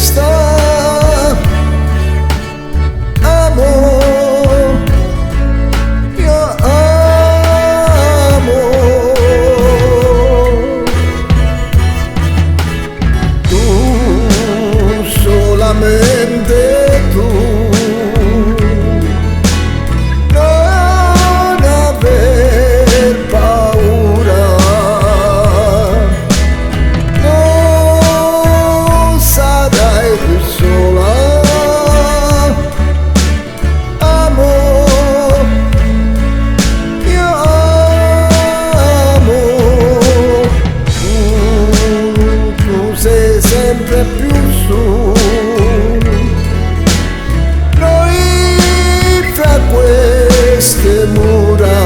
resta amor, io amo tu, solamente tu. Non aver paura, non sarai più sola. Amor, io amo tu sei sempre più su. Noi fra queste mura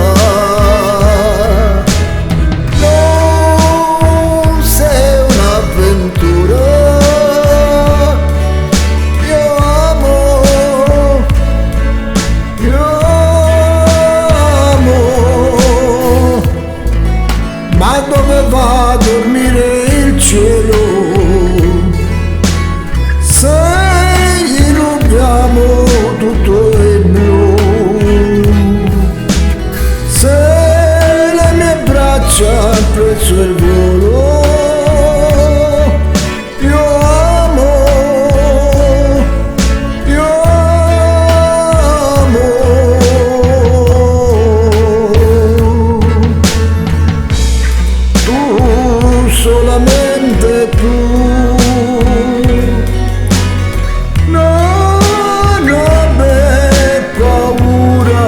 non sei un'avventura. Io amo, io amo. Ma dove va a dormire il cielo se gli rubiamo tutto il blu? Se le mie braccia hanno preso il volo, io amo, io amo tu, solamente tu. Non aver paura,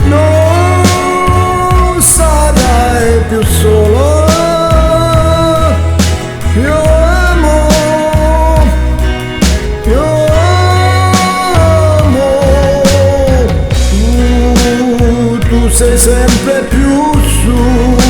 non sarai più sola. Io amo, io amo tu sei sempre più su.